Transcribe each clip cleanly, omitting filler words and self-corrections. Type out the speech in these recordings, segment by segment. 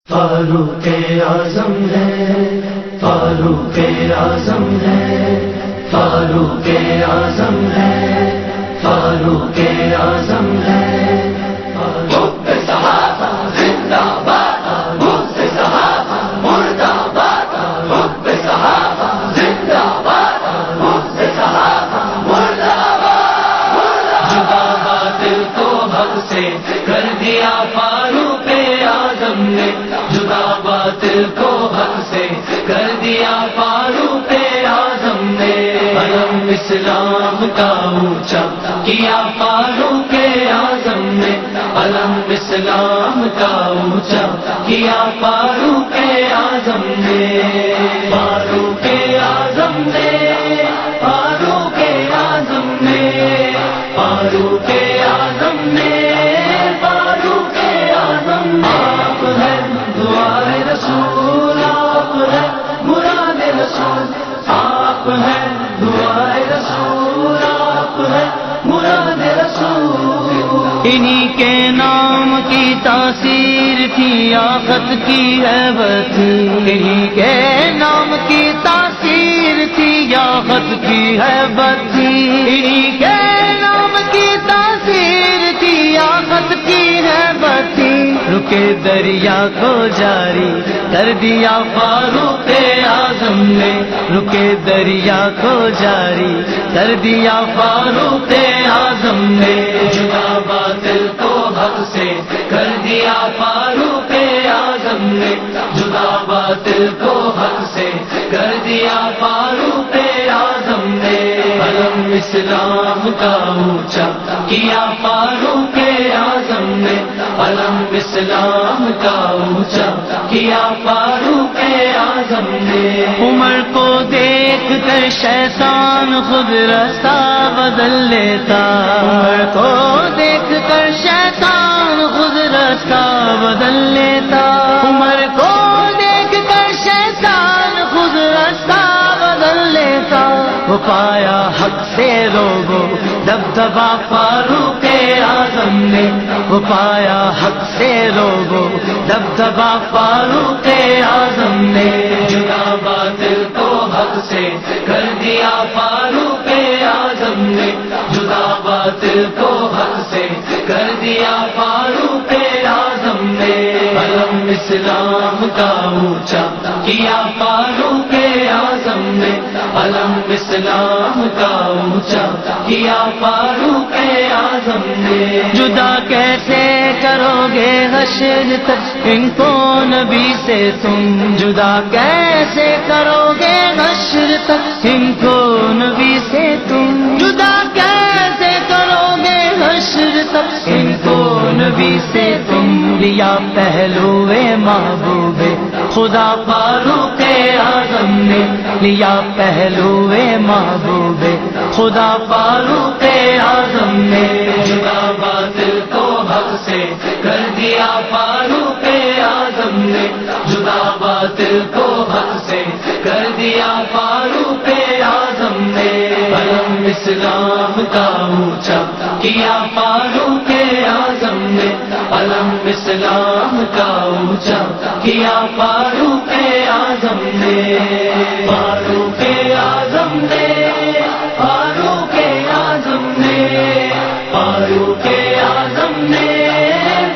فاروق اعظم ہے، فاروق اعظم ہے، فاروق اعظم ہے، فاروق اعظم ہے، حب صحابہ زندہ باد، حب صحابہ مردہ باد، حب صحابہ زندہ باد، حب صحابہ مردہ باد، جدا باطل کو حق سے کر دیا فاروق اعظم نے، جدا باطل کو حق سے کر دیا فاروق اعظم نے، علم اسلام کا اونچا کیا فاروق اعظم نے، علم اسلام کا اونچا کیا فاروق اعظم نے، فاروق اعظم نے، فاروق اعظم نے، فاروق اعظم نے، فاروق اعظم آپ ہے دعائے رسول، آپ ہے مراد رسول، آپ ہے دعائے رسول، آپ ہے مراد رسول، انہی کے نام کی تاثیر تھی آخت کی عیبت، انہی کے نام کی تاثیر تھی آخت کی عیبت، انہی کے نام کی تاثیر تھی آخت کی عیبت، رکے دریا کو جاری کر دیا فاروق اعظم نے، رکے دریا کو جاری کر دیا فاروق اعظم نے، جدا باطل کو حق سے کر دیا فاروق اعظم نے، جدا باطل کو حق سے کر دیا فاروق اعظم نے، علم اسلام کا اونچا کیا فاروق اعظم نے، علم اسلام کا اونچا کیا فاروق اعظم نے، عمر کو دیکھ کر شیطان خود راستہ بدل لیتا، عمر کو دیکھ کر شیطان خود راستہ بدل لیتا، عمر کو دیکھ کر شیطان خود راستہ بدل لیتا، وہ پایا حق سے روبو دبدبا فاروق اعظم نے، وہ پایا حق سے روبو دبدبا فاروق اعظم نے، جدا باطل کو حق سے کر دیا فاروق اعظم نے، جدا باطل کو حق سے کر دیا فاروق اعظم نے، علم اسلام کا اونچا کیا فاروق اعظم نے، علم اسلام کا اونچا کیا فاروق اعظم نے، جدا کیسے کرو گے حشر تک ان کو نبی سے تم، جدا کیسے کرو گے حشر تک ان کو نبی سے تم، جدا کیسے کرو گے حشر تک ان کو نبی سے تم، لیا پہلو محبوب خدا فاروق اعظم نے، لیا پہلو محبوب خدا فاروق اعظم نے، جدا باطل کو حق سے کر دیا فاروق اعظم نے، جدا باطل کو حق سے کر دیا فاروق اعظم نے، علم اسلام کا اونچا کیا فاروق اعظم نے، علم اسلام کا اونچا کیا فاروق اعظم نے، فاروق اعظم نے، فاروق اعظم نے، فاروق اعظم نے،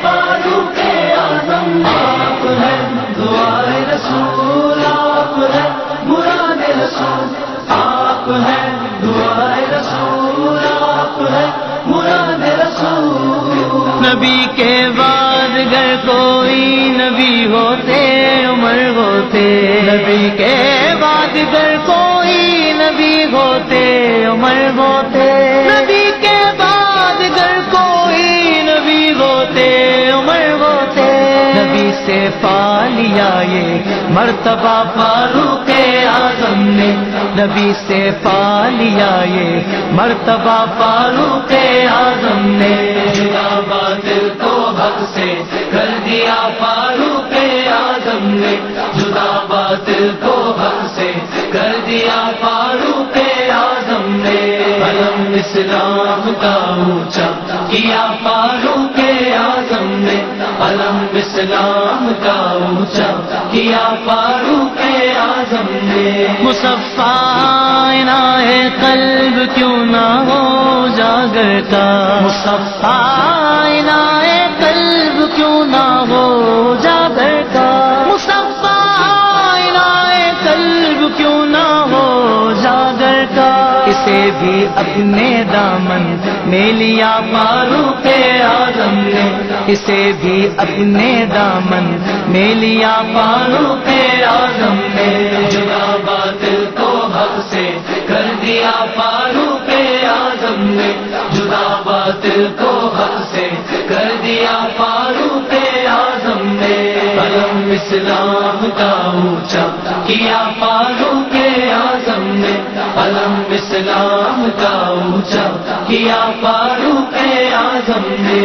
فاروق اعظم آپ ہے دعائے رسول، آپ ہے مراد رسول، آپ ہے دعائے رسول، آپ ہے مراد رسول، نبی کے بعد گر کوئی نبی ہوتے عمر ہوتے، نبی کے بعد گر کوئی نبی ہوتے عمر ہوتے، نبی کے بعد گر کوئی نبی ہوتے عمر ہوتے، نبی سے پا لیا یہ مرتبہ فاروق اعظم نے، نبی سے پا لیا یہ مرتبہ فاروق اعظم نے، جدا باطل کو حق سے کر دیا فاروق اعظم نے، جدا باطل کو حق سے کر دیا فاروق اعظم نے، علم اسلام کا اونچا کیا فاروق اعظم نے، علم اسلام کا اونچا کیا فاروق اعظم نے، مصفا عنایے قلب کیوں نہ ہو جاگر کا، مصفا عنایے قلب کیوں نہ ہو جاگر کا، مصفا عنایے قلب کیوں نہ ہو جاگر کا، اسے بھی اپنے دامن میں لیا فاروق اعظم نے، اسے بھی اپنے دامن میں لیا فاروق اعظم نے، جدا باطل کو حق سے کر دیا فاروق اعظم نے، جدا باطل کو حق سے کر دیا فاروق اعظم نے، علم اسلام کا اونچا کیا فاروق اعظم نے، علم اسلام کا اونچا کیا فاروق اعظم نے۔